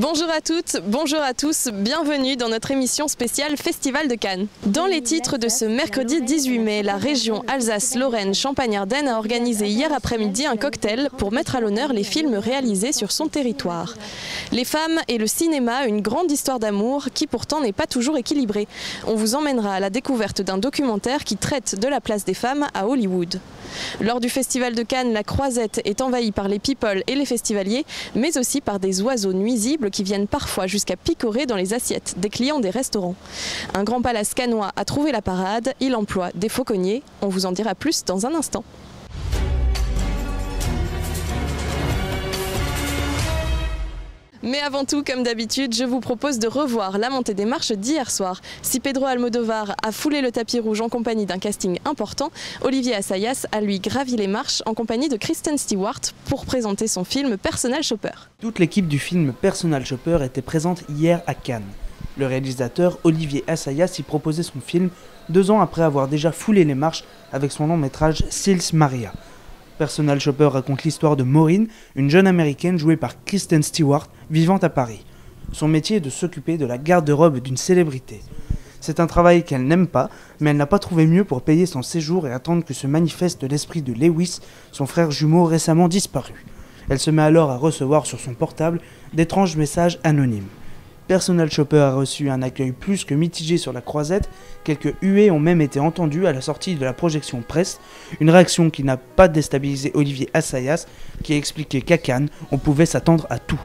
Bonjour à toutes, bonjour à tous, bienvenue dans notre émission spéciale Festival de Cannes. Dans les titres de ce mercredi 18 mai, la région Alsace-Lorraine-Champagne-Ardenne a organisé hier après-midi un cocktail pour mettre à l'honneur les films réalisés sur son territoire. Les femmes et le cinéma, une grande histoire d'amour qui pourtant n'est pas toujours équilibrée. On vous emmènera à la découverte d'un documentaire qui traite de la place des femmes à Hollywood. Lors du Festival de Cannes, la Croisette est envahie par les people et les festivaliers, mais aussi par des oiseaux nuisibles qui viennent parfois jusqu'à picorer dans les assiettes des clients des restaurants. Un grand palace cannois a trouvé la parade, il emploie des fauconniers. On vous en dira plus dans un instant. Mais avant tout, comme d'habitude, je vous propose de revoir la montée des marches d'hier soir. Si Pedro Almodóvar a foulé le tapis rouge en compagnie d'un casting important, Olivier Assayas a lui gravi les marches en compagnie de Kristen Stewart pour présenter son film Personal Shopper. Toute l'équipe du film Personal Shopper était présente hier à Cannes. Le réalisateur Olivier Assayas y proposait son film 2 ans après avoir déjà foulé les marches avec son long métrage Sils Maria. Personal Shopper raconte l'histoire de Maureen, une jeune américaine jouée par Kristen Stewart, vivant à Paris. Son métier est de s'occuper de la garde-robe d'une célébrité. C'est un travail qu'elle n'aime pas, mais elle n'a pas trouvé mieux pour payer son séjour et attendre que se manifeste l'esprit de Lewis, son frère jumeau récemment disparu. Elle se met alors à recevoir sur son portable d'étranges messages anonymes. Personal Shopper a reçu un accueil plus que mitigé sur la Croisette, quelques huées ont même été entendues à la sortie de la projection presse, une réaction qui n'a pas déstabilisé Olivier Assayas, qui a expliqué qu'à Cannes, on pouvait s'attendre à tout.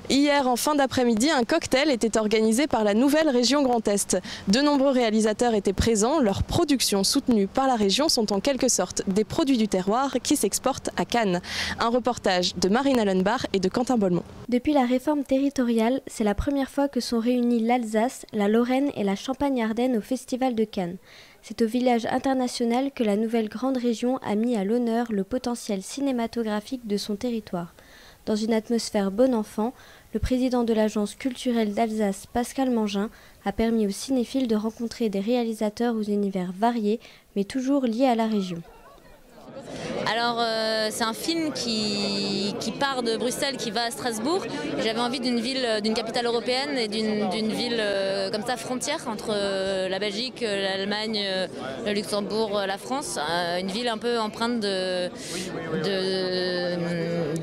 Hier, en fin d'après-midi, un cocktail était organisé par la nouvelle région Grand Est. De nombreux réalisateurs étaient présents. Leurs productions soutenues par la région sont en quelque sorte des produits du terroir qui s'exportent à Cannes. Un reportage de Marine Allenbach et de Quentin Bolmont. Depuis la réforme territoriale, c'est la première fois que sont réunies l'Alsace, la Lorraine et la Champagne-Ardenne au Festival de Cannes. C'est au village international que la nouvelle grande région a mis à l'honneur le potentiel cinématographique de son territoire. Dans une atmosphère bon enfant, le président de l'agence culturelle d'Alsace, Pascal Mangin, a permis aux cinéphiles de rencontrer des réalisateurs aux univers variés, mais toujours liés à la région. Alors c'est un film qui part de Bruxelles, qui va à Strasbourg. J'avais envie d'une capitale européenne et d'une ville comme ça frontière entre la Belgique, l'Allemagne, le Luxembourg, la France. Une ville un peu empreinte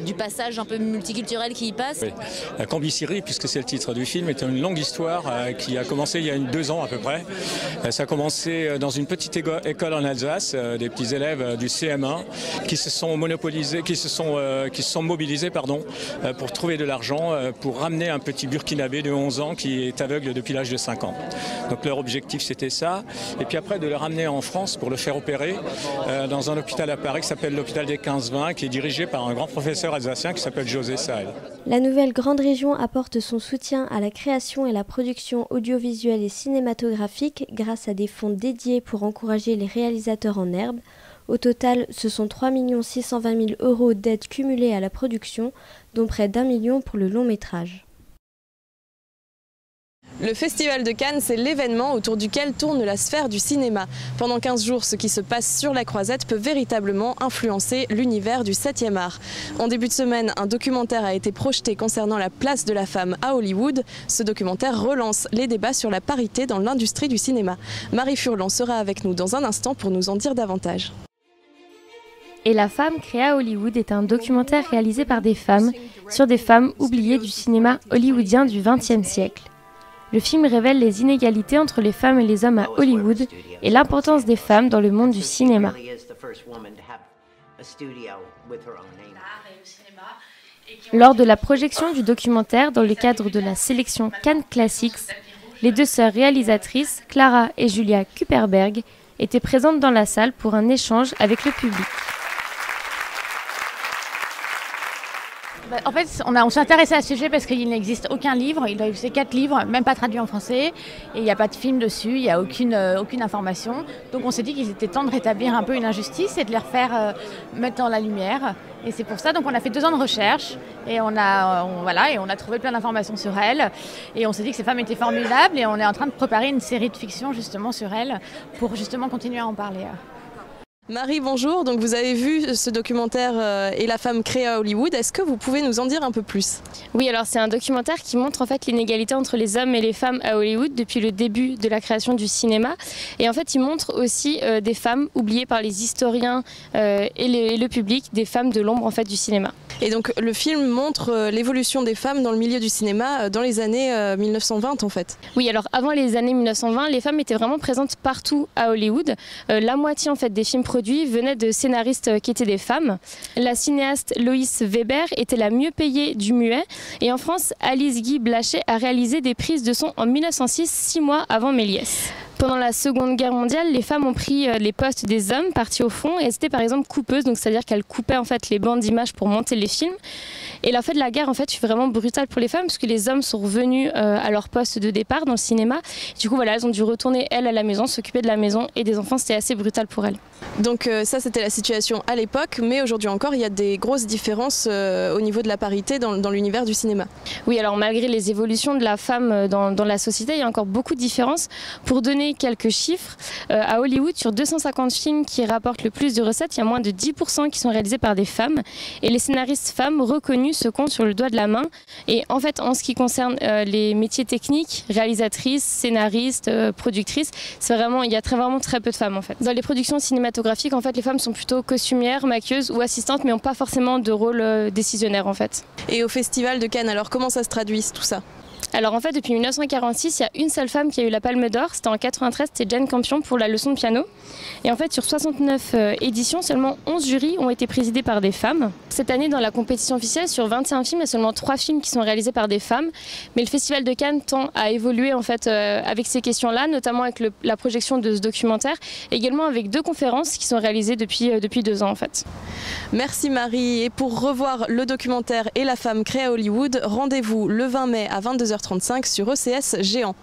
du passage un peu multiculturel qui y passe. Oui. Cambiciri, puisque c'est le titre du film, est une longue histoire qui a commencé il y a 2 ans à peu près. Ça a commencé dans une petite école en Alsace, des petits élèves du CM1 qui se sont mobilisés pour trouver de l'argent pour ramener un petit Burkinabé de 11 ans qui est aveugle depuis l'âge de 5 ans. Donc leur objectif c'était ça, et puis après de le ramener en France pour le faire opérer dans un hôpital à Paris qui s'appelle l'hôpital des 15-20, qui est dirigé par un grand professeur alsacien qui s'appelle José Sahel. La nouvelle grande région apporte son soutien à la création et la production audiovisuelle et cinématographique grâce à des fonds dédiés pour encourager les réalisateurs en herbe. Au total, ce sont 3 620 000 € d'aides cumulées à la production, dont près d'1 million pour le long métrage. Le Festival de Cannes, c'est l'événement autour duquel tourne la sphère du cinéma. Pendant 15 jours, ce qui se passe sur la Croisette peut véritablement influencer l'univers du 7e art. En début de semaine, un documentaire a été projeté concernant la place de la femme à Hollywood. Ce documentaire relance les débats sur la parité dans l'industrie du cinéma. Marie Furlan sera avec nous dans un instant pour nous en dire davantage. Et la femme créée à Hollywood est un documentaire réalisé par des femmes sur des femmes oubliées du cinéma hollywoodien du XXe siècle. Le film révèle les inégalités entre les femmes et les hommes à Hollywood et l'importance des femmes dans le monde du cinéma. Lors de la projection du documentaire dans le cadre de la sélection Cannes Classics, les 2 sœurs réalisatrices, Clara et Julia Kuperberg, étaient présentes dans la salle pour un échange avec le public. En fait, on s'est intéressé à ce sujet parce qu'il n'existe aucun livre, il existe 4 livres, même pas traduits en français, et il n'y a pas de film dessus, il n'y a aucune information. Donc on s'est dit qu'il était temps de rétablir un peu une injustice et de les refaire mettre dans la lumière. Et c'est pour ça, donc on a fait 2 ans de recherche, et on a trouvé plein d'informations sur elles, et on s'est dit que ces femmes étaient formidables, et on est en train de préparer une série de fiction justement sur elles, pour justement continuer à en parler. Marie, bonjour. Donc vous avez vu ce documentaire Et la femme créée à Hollywood. Est-ce que vous pouvez nous en dire un peu plus? Oui, alors c'est un documentaire qui montre en fait l'inégalité entre les hommes et les femmes à Hollywood depuis le début de la création du cinéma. Et en fait, il montre aussi des femmes oubliées par les historiens et le public, des femmes de l'ombre en fait du cinéma. Et donc le film montre l'évolution des femmes dans le milieu du cinéma dans les années 1920 en fait. Oui, alors avant les années 1920, les femmes étaient vraiment présentes partout à Hollywood. La moitié en fait des films produits venaient de scénaristes qui étaient des femmes. La cinéaste Lois Weber était la mieux payée du muet. Et en France, Alice Guy Blaché a réalisé des prises de son en 1906, 6 mois avant Méliès. Pendant la Seconde Guerre mondiale, les femmes ont pris les postes des hommes, partis au front, et elles étaient par exemple coupeuses, donc c'est-à-dire qu'elles coupaient en fait les bandes d'images pour monter les films. Et la fin de la guerre en fait fut vraiment brutale pour les femmes, parce que les hommes sont revenus à leur poste de départ dans le cinéma. Du coup voilà, elles ont dû retourner elles à la maison, s'occuper de la maison et des enfants. C'était assez brutal pour elles. Donc ça c'était la situation à l'époque, mais aujourd'hui encore il y a des grosses différences au niveau de la parité dans l'univers du cinéma. Oui, alors malgré les évolutions de la femme dans la société, il y a encore beaucoup de différences. Pour donner quelques chiffres, à Hollywood, sur 250 films qui rapportent le plus de recettes, il y a moins de 10% qui sont réalisés par des femmes. Et les scénaristes femmes reconnus se comptent sur le doigt de la main. Et en fait, en ce qui concerne les métiers techniques, réalisatrices, scénaristes, productrices, il y a vraiment très peu de femmes en fait. Dans les productions cinématographiques, en fait, les femmes sont plutôt costumières, maquilleuses ou assistantes, mais n'ont pas forcément de rôle décisionnaire en fait. Et au Festival de Cannes, alors comment ça se traduit tout ça ? Alors en fait, depuis 1946, il y a une seule femme qui a eu la Palme d'Or, c'était en 93, c'était Jane Campion pour la leçon de piano. Et en fait, sur 69 éditions, seulement 11 jurys ont été présidés par des femmes. Cette année, dans la compétition officielle, sur 21 films, il y a seulement 3 films qui sont réalisés par des femmes. Mais le Festival de Cannes tend à évoluer en fait avec ces questions-là, notamment avec la projection de ce documentaire, et également avec 2 conférences qui sont réalisées depuis 2 ans en fait. Merci Marie. Et pour revoir le documentaire Et la femme créée à Hollywood, rendez-vous le 20 mai à 22h35 sur ECS Géant.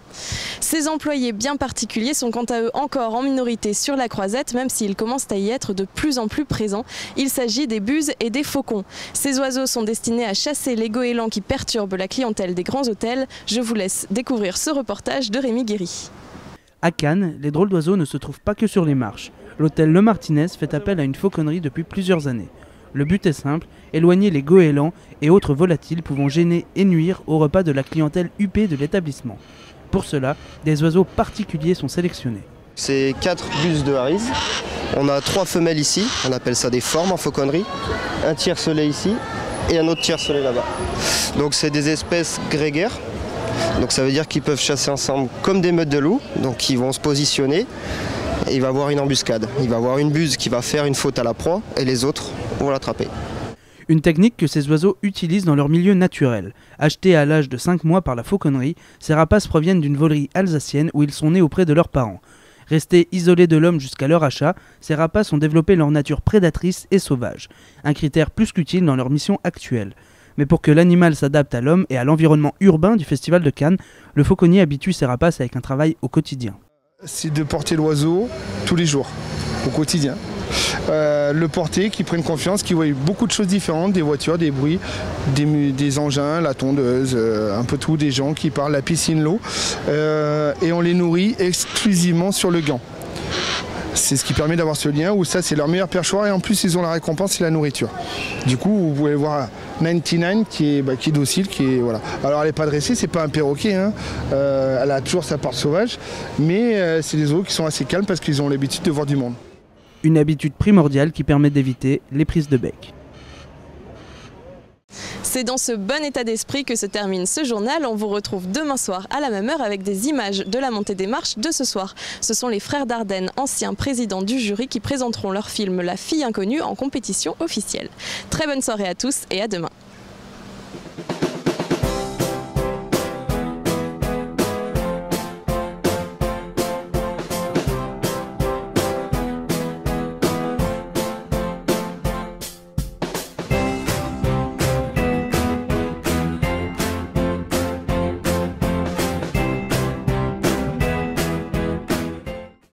Ces employés bien particuliers sont quant à eux encore en minorité sur la Croisette, même s'ils commencent à y être de plus en plus présents. Il s'agit des buses et des faucons. Ces oiseaux sont destinés à chasser les goélands qui perturbent la clientèle des grands hôtels. Je vous laisse découvrir ce reportage de Rémi Guéry. À Cannes, les drôles d'oiseaux ne se trouvent pas que sur les marches. L'hôtel Le Martinez fait appel à une fauconnerie depuis plusieurs années. Le but est simple, éloigner les goélands et autres volatiles pouvant gêner et nuire au repas de la clientèle huppée de l'établissement. Pour cela, des oiseaux particuliers sont sélectionnés. C'est 4 buses de Harris. On a 3 femelles ici, on appelle ça des formes en fauconnerie. Un tiercelet ici et un autre tiercelet là-bas. Donc c'est des espèces grégaires. Donc ça veut dire qu'ils peuvent chasser ensemble comme des meutes de loups. Donc ils vont se positionner et il va y avoir une embuscade. Il va y avoir une buse qui va faire une faute à la proie et les autres vont l'attraper. Une technique que ces oiseaux utilisent dans leur milieu naturel. Achetés à l'âge de 5 mois par la fauconnerie, ces rapaces proviennent d'une volerie alsacienne où ils sont nés auprès de leurs parents. Restés isolés de l'homme jusqu'à leur achat, ces rapaces ont développé leur nature prédatrice et sauvage, un critère plus qu'utile dans leur mission actuelle. Mais pour que l'animal s'adapte à l'homme et à l'environnement urbain du Festival de Cannes, le fauconnier habitue ses rapaces avec un travail au quotidien. C'est de porter l'oiseau tous les jours, au quotidien. Le porter, qu'ils prennent confiance, qu'ils voient beaucoup de choses différentes, des voitures, des bruits, des engins, la tondeuse, un peu tout, des gens qui parlent, la piscine, l'eau. Et on les nourrit exclusivement sur le gant. C'est ce qui permet d'avoir ce lien où ça c'est leur meilleur perchoir et en plus ils ont la récompense, c'est la nourriture. Du coup vous pouvez voir 99 qui est docile, voilà. Alors elle n'est pas dressée, c'est pas un perroquet, hein. Elle a toujours sa part sauvage, mais c'est des oiseaux qui sont assez calmes parce qu'ils ont l'habitude de voir du monde. Une habitude primordiale qui permet d'éviter les prises de bec. C'est dans ce bon état d'esprit que se termine ce journal. On vous retrouve demain soir à la même heure avec des images de la montée des marches de ce soir. Ce sont les frères Dardenne, anciens présidents du jury, qui présenteront leur film La fille inconnue en compétition officielle. Très bonne soirée à tous et à demain.